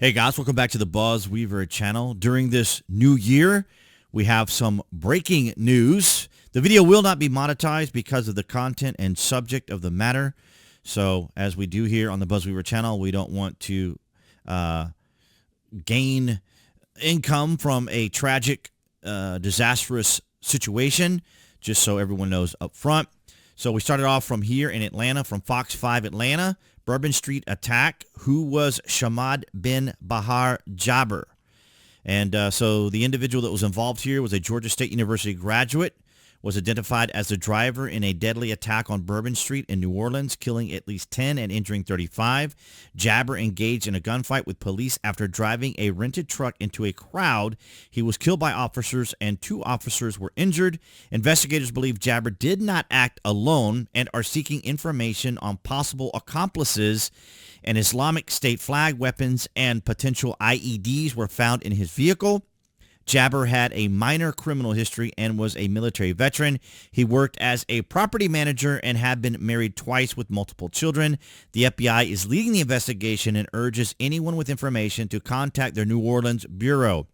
Hey guys, welcome back to the BuzWeaver channel. During this new year, we have some breaking news. The video will not be monetized because of the content and subject of the matter. So as we do here on the BuzWeaver channel, we don't want to gain income from a tragic, disastrous situation, just so everyone knows up front. So we started off from here in Atlanta, from Fox 5 Atlanta. Bourbon Street attack. Who was Shamad bin Bahar Jabber? And so the individual that was involved here was a Georgia State University graduate, was identified as the driver in a deadly attack on Bourbon Street in New Orleans, killing at least 10 and injuring 35. Jabber engaged in a gunfight with police after driving a rented truck into a crowd. He was killed by officers and 2 officers were injured. Investigators believe Jabber did not act alone and are seeking information on possible accomplices. An Islamic State flag, weapons, and potential IEDs were found in his vehicle. Jabber had a minor criminal history and was a military veteran. He worked as a property manager and had been married twice with multiple children. The FBI is leading the investigation and urges anyone with information to contact their New Orleans bureau.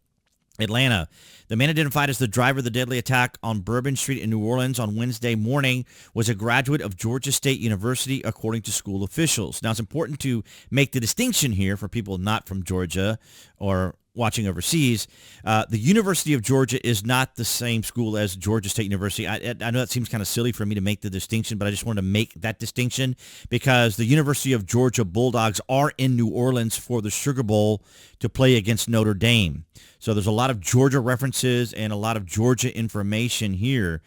Atlanta. The man identified as the driver of the deadly attack on Bourbon Street in New Orleans on Wednesday morning was a graduate of Georgia State University, according to school officials. Now, it's important to make the distinction here for people not from Georgia or watching overseas. The University of Georgia is not the same school as Georgia State University. I know that seems kind of silly for me to make the distinction, but I just wanted to make that distinction because the University of Georgia Bulldogs are in New Orleans for the Sugar Bowl to play against Notre Dame. So there's a lot of Georgia references and a lot of Georgia information here.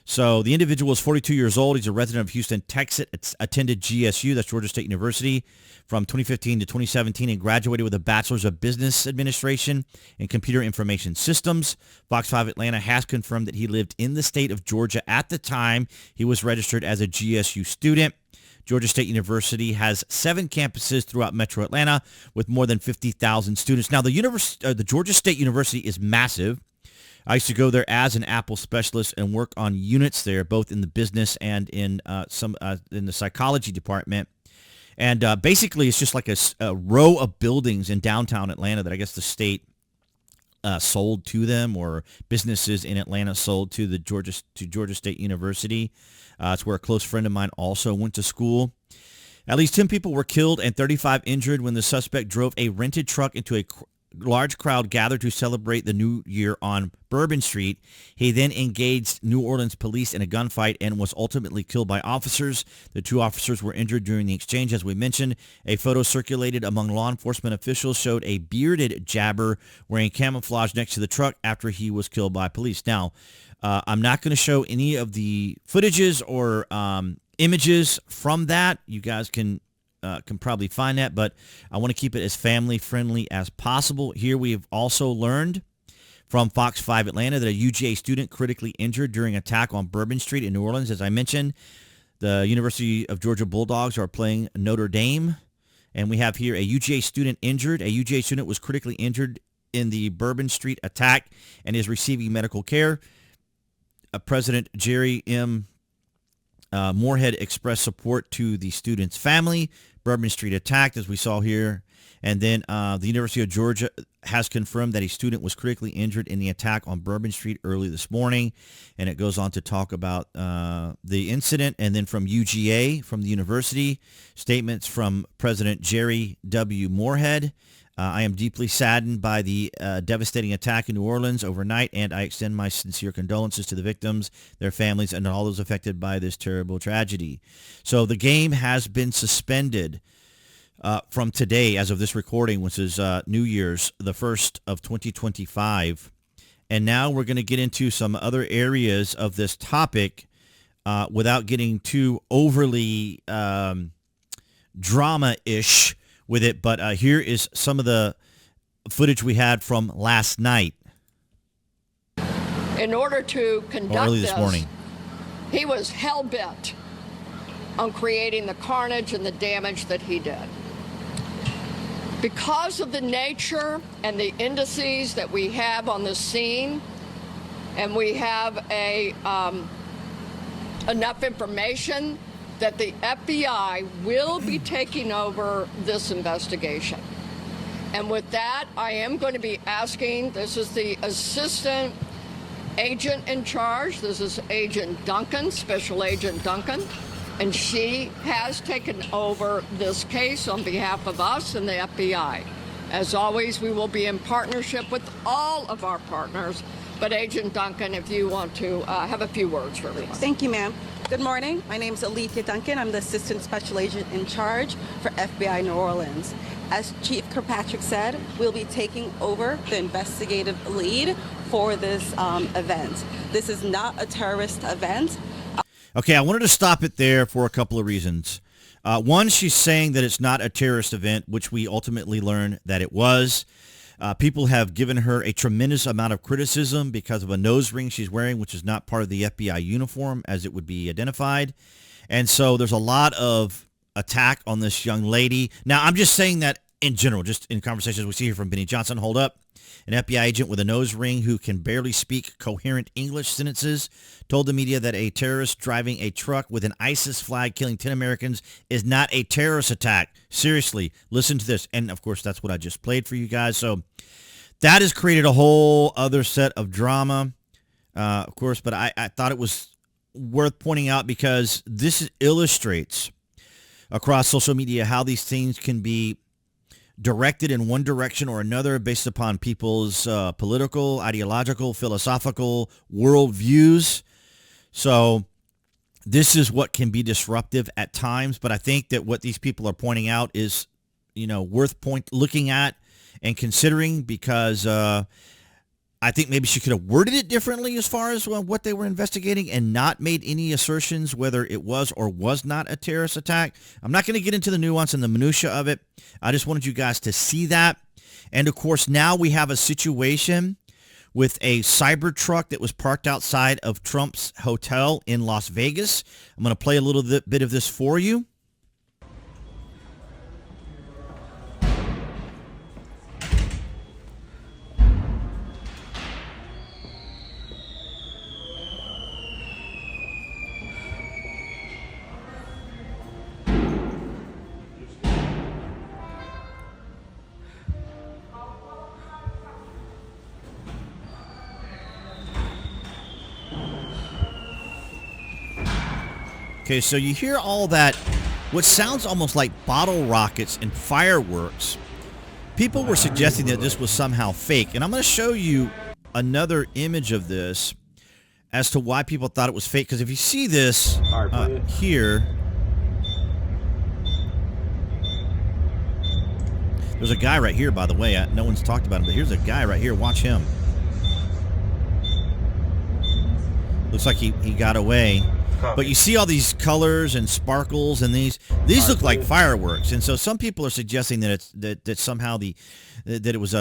So the individual is 42 years old. He's a resident of Houston, Texas, attended GSU, that's Georgia State University, from 2015 to 2017 and graduated with a Bachelor's of Business Administration and Computer Information Systems. Fox 5 Atlanta has confirmed that he lived in the state of Georgia at the time he was registered as a GSU student. Georgia State University has 7 campuses throughout Metro Atlanta with more than 50,000 students. Now, the Georgia State University is massive. I used to go there as an Apple specialist and work on units there, both in the business and in in the psychology department. And basically, it's just like a row of buildings in downtown Atlanta that I guess the state sold to them, or businesses in Atlanta sold to the Georgia State University. It's where a close friend of mine also went to school. At least 10 people were killed and 35 injured when the suspect drove a rented truck into a large crowd gathered to celebrate the new year on Bourbon Street. He then engaged New Orleans police in a gunfight and was ultimately killed by officers. The 2 officers were injured during the exchange, as we mentioned. A photo circulated among law enforcement officials showed a bearded Jabber wearing camouflage next to the truck after he was killed by police. Now, I'm not going to show any of the footages or images from that. You guys can probably find that, but I want to keep it as family-friendly as possible. Here we have also learned from Fox 5 Atlanta that a UGA student critically injured during attack on Bourbon Street in New Orleans. As I mentioned, the University of Georgia Bulldogs are playing Notre Dame, and we have here a UGA student injured. A UGA student was critically injured in the Bourbon Street attack and is receiving medical care. President Jerry M. Moorhead expressed support to the student's family. Bourbon Street attacked, as we saw here. And then the University of Georgia has confirmed that a student was critically injured in the attack on Bourbon Street early this morning. And it goes on to talk about the incident. And then from UGA, from the university, statements from President Jerry W. Moorhead. I am deeply saddened by the devastating attack in New Orleans overnight, and I extend my sincere condolences to the victims, their families, and all those affected by this terrible tragedy. So the game has been suspended from today, as of this recording, which is New Year's, the 1st of 2025. And now we're going to get into some other areas of this topic without getting too overly drama-ish with it, but here is some of the footage we had from last night. In order to conduct early this morning, he was hell-bent on creating the carnage and the damage that he did. Because of the nature and the indices that we have on the scene, and we have enough information that the FBI will be taking over this investigation. And with that, I am going to be asking, this is the assistant agent in charge. This is Agent Duncan, Special Agent Duncan. And she has taken over this case on behalf of us and the FBI. As always, we will be in partnership with all of our partners. But Agent Duncan, if you want to have a few words for everyone. Thank you, ma'am. Good morning. My name is Alethea Duncan. I'm the Assistant Special Agent in charge for FBI New Orleans. As Chief Kirkpatrick said, we'll be taking over the investigative lead for this event. This is not a terrorist event. Okay, I wanted to stop it there for a couple of reasons. One, she's saying that it's not a terrorist event, which we ultimately learned that it was. People have given her a tremendous amount of criticism because of a nose ring she's wearing, which is not part of the FBI uniform as it would be identified. And so there's a lot of attack on this young lady. Now, I'm just saying that in general, just in conversations we see here from Benny Johnson. Hold up. An FBI agent with a nose ring who can barely speak coherent English sentences told the media that a terrorist driving a truck with an ISIS flag killing 10 Americans is not a terrorist attack. Seriously, listen to this. And, of course, that's what I just played for you guys. So that has created a whole other set of drama, of course. But I thought it was worth pointing out because this illustrates across social media how these things can be directed in one direction or another based upon people's political, ideological, philosophical worldviews. So this is what can be disruptive at times. But I think that what these people are pointing out is, worth looking at and considering because I think maybe she could have worded it differently as far as what they were investigating and not made any assertions whether it was or was not a terrorist attack. I'm not going to get into the nuance and the minutia of it. I just wanted you guys to see that. And, of course, now we have a situation with a Cybertruck that was parked outside of Trump's hotel in Las Vegas. I'm going to play a little bit of this for you. Okay, so you hear all that, what sounds almost like bottle rockets and fireworks. People were suggesting that this was somehow fake, and I'm going to show you another image of this as to why people thought it was fake. Because if you see this here, there's a guy right here, by the way. No one's talked about him, but here's a guy right here. Watch him. Looks like he got away. But you see all these colors and sparkles, and these look like fireworks. And so some people are suggesting that it's that somehow that it was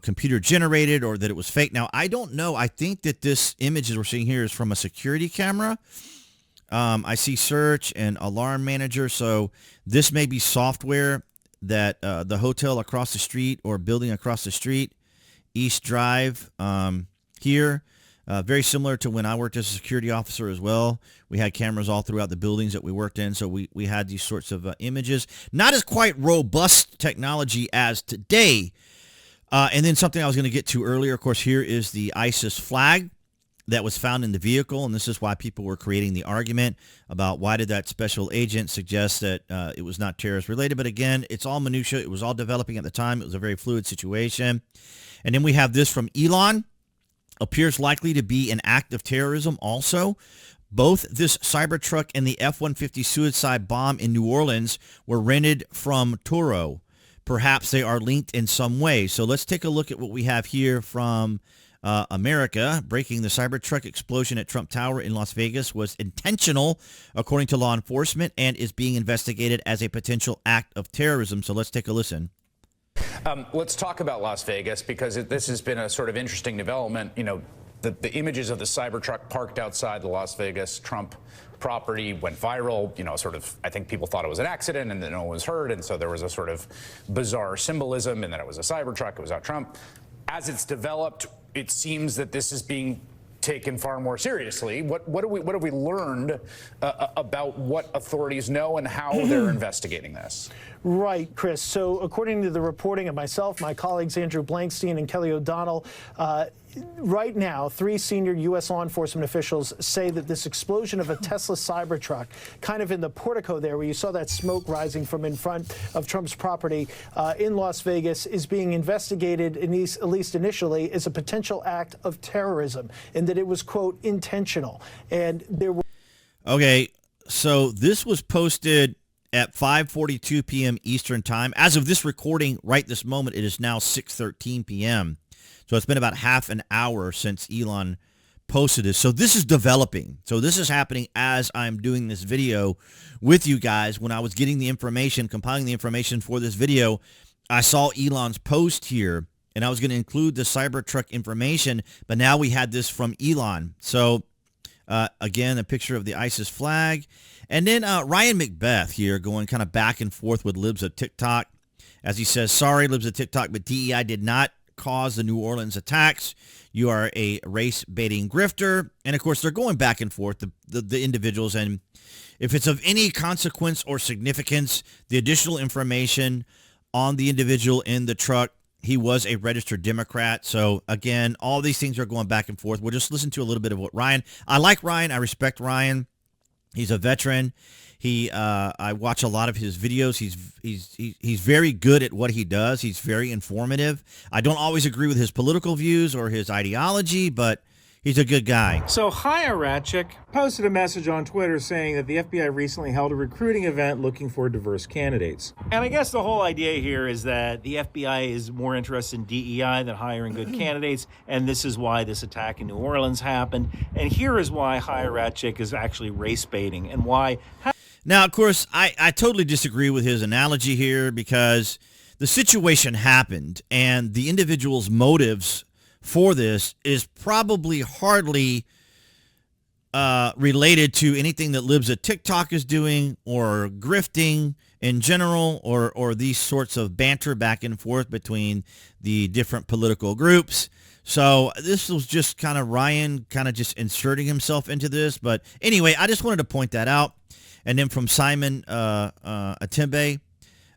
computer generated or that it was fake. Now I don't know. I think that this image we're seeing here is from a security camera. I see search and alarm manager. So this may be software that the hotel across the street or building across the street, East Drive here. Very similar to when I worked as a security officer as well. We had cameras all throughout the buildings that we worked in, so we had these sorts of images. Not as quite robust technology as today. And then something I was going to get to earlier, of course, here is the ISIS flag that was found in the vehicle, and this is why people were creating the argument about why did that special agent suggest that it was not terrorist related. But again, it's all minutia. It was all developing at the time. It was a very fluid situation. And then we have this from Elon. Appears likely to be an act of terrorism also. Both this Cybertruck and the F-150 suicide bomb in New Orleans were rented from Turo. Perhaps they are linked in some way. So let's take a look at what we have here from America. Breaking: the Cybertruck explosion at Trump Tower in Las Vegas was intentional, according to law enforcement, and is being investigated as a potential act of terrorism. So let's take a listen. Let's talk about Las Vegas because this has been a sort of interesting development. The images of the Cybertruck parked outside the Las Vegas Trump property went viral. I think people thought it was an accident and then no one was hurt. And so there was a sort of bizarre symbolism and then it was a Cybertruck. It was out Trump. As it's developed, it seems that this is being taken far more seriously. What have we learned about what authorities know and how they're investigating this? Right, Chris. So according to the reporting of myself, my colleagues Andrew Blankstein and Kelly O'Donnell, right now, 3 senior U.S. law enforcement officials say that this explosion of a Tesla Cybertruck, kind of in the portico there where you saw that smoke rising from in front of Trump's property in Las Vegas, is being investigated, at least initially, as a potential act of terrorism, and that it was, quote, intentional. And there were... Okay, so this was posted at 5:42 p.m. Eastern Time. As of this recording, right this moment, it is now 6:13 p.m. So it's been about half an hour since Elon posted this. So this is developing. So this is happening as I'm doing this video with you guys. When I was getting the information, compiling the information for this video, I saw Elon's post here, and I was going to include the Cybertruck information, but now we had this from Elon. So again, a picture of the ISIS flag. And then Ryan McBeth here going kind of back and forth with Libs of TikTok as he says, sorry, Libs of TikTok, but DEI did not cause the New Orleans attacks. You are a race-baiting grifter. And, of course, they're going back and forth, the individuals. And if it's of any consequence or significance, the additional information on the individual in the truck, he was a registered Democrat. So, again, all these things are going back and forth. We'll just listen to a little bit of what Ryan. I like Ryan. I respect Ryan. He's a veteran. I watch a lot of his videos. He's very good at what he does. He's very informative. I don't always agree with his political views or his ideology, but he's a good guy. So 𝐀𝐻 posted a message on Twitter saying that the FBI recently held a recruiting event looking for diverse candidates. And I guess the whole idea here is that the FBI is more interested in DEI than hiring good candidates, and this is why this attack in New Orleans happened. And here is why 𝐀𝐻 is actually race baiting and why... Now, of course, I totally disagree with his analogy here because the situation happened and the individual's motives for this is probably hardly related to anything that Libs at TikTok is doing or grifting in general or these sorts of banter back and forth between the different political groups. So this was just kind of Ryan kind of just inserting himself into this. But anyway, I just wanted to point that out. And then from Simon Atimbe,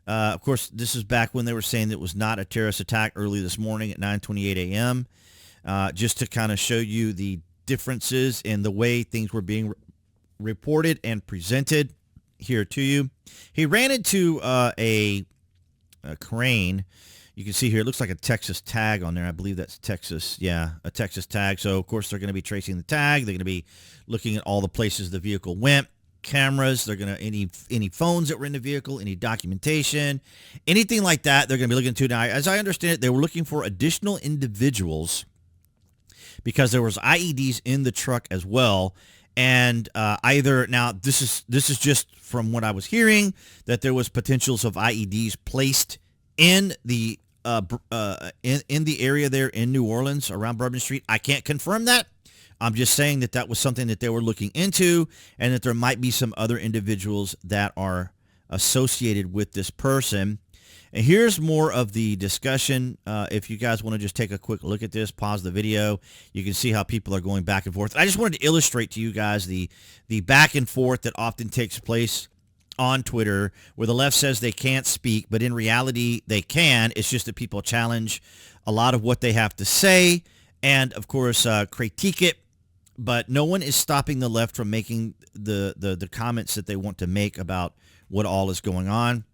of course, this is back when they were saying that it was not a terrorist attack early this morning at 9:28 a.m., just to kind of show you the differences in the way things were being reported and presented here to you. He ran into a crane. You can see here, it looks like a Texas tag on there. I believe that's Texas. Yeah, a Texas tag. So, of course, they're going to be tracing the tag. They're going to be looking at all the places the vehicle went. Cameras, they're going to, any phones that were in the vehicle, any documentation, anything like that, they're going to be looking to. Now, as I understand it, they were looking for additional individuals because there was IEDs in the truck as well. And now this is just from what I was hearing, that there was potentials of IEDs placed in the in the area there in New Orleans around Bourbon Street. I can't confirm that. I'm just saying that that was something that they were looking into and that there might be some other individuals that are associated with this person. And here's more of the discussion. If you guys want to just take a quick look at this, pause the video. You can see how people are going back and forth. I just wanted to illustrate to you guys the back and forth that often takes place on Twitter where the left says they can't speak, but in reality they can. It's just that people challenge a lot of what they have to say and, of course, critique it. But no one is stopping the left from making the comments that they want to make about what all is going on.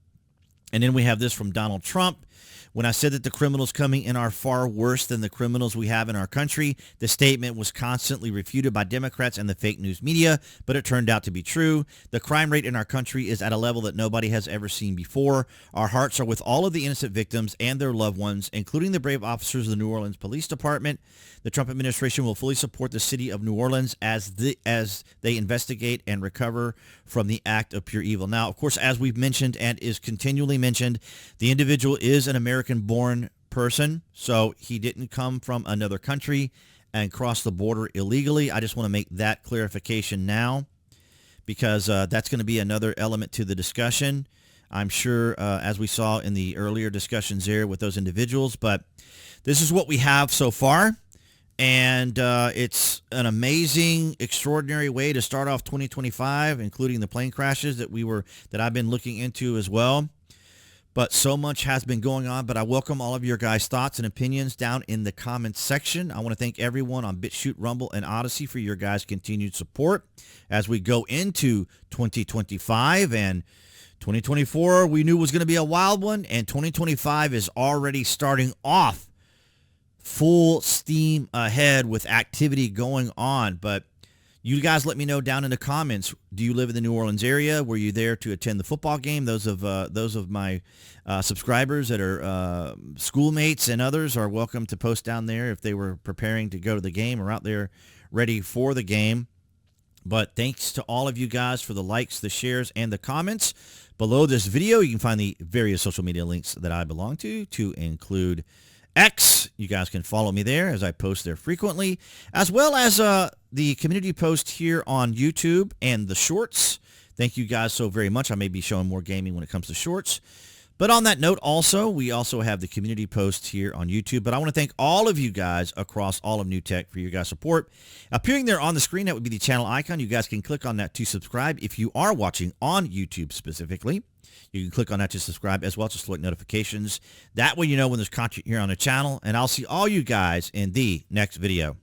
And then we have this from Donald Trump. When I said that the criminals coming in are far worse than the criminals we have in our country, the statement was constantly refuted by Democrats and the fake news media, but it turned out to be true. The crime rate in our country is at a level that nobody has ever seen before. Our hearts are with all of the innocent victims and their loved ones, including the brave officers of the New Orleans Police Department. The Trump administration will fully support the city of New Orleans as they investigate and recover from the act of pure evil. Now, of course, as we've mentioned and is continually mentioned, the individual is an American-born person, so he didn't come from another country and cross the border illegally. I just want to make that clarification now because that's going to be another element to the discussion. I'm sure, as we saw in the earlier discussions there with those individuals, but this is what we have so far. And it's an amazing, extraordinary way to start off 2025, including the plane crashes that I've been looking into as well. But so much has been going on. But I welcome all of your guys' thoughts and opinions down in the comments section. I want to thank everyone on BitChute, Rumble, and Odyssey for your guys' continued support as we go into 2025. And 2024 we knew was going to be a wild one, and 2025 is already starting off full steam ahead with activity going on. But you guys let me know down in the comments. Do you live in the New Orleans area? Were you there to attend the football game? Those of my subscribers that are schoolmates and others are welcome to post down there if they were preparing to go to the game or out there ready for the game. But thanks to all of you guys for the likes, the shares, and the comments. Below this video, you can find the various social media links that I belong to include X. You guys can follow me there as I post there frequently, as well as the community post here on YouTube and the shorts. Thank you guys so very much. I may be showing more gaming when it comes to shorts. But on that note, we also have the community post here on YouTube. But I want to thank all of you guys across all of New Tech for your guys' support. Appearing there on the screen, that would be the channel icon. You guys can click on that to subscribe if you are watching on YouTube specifically. You can click on that to subscribe as well to select notifications. That way you know when there's content here on the channel. And I'll see all you guys in the next video.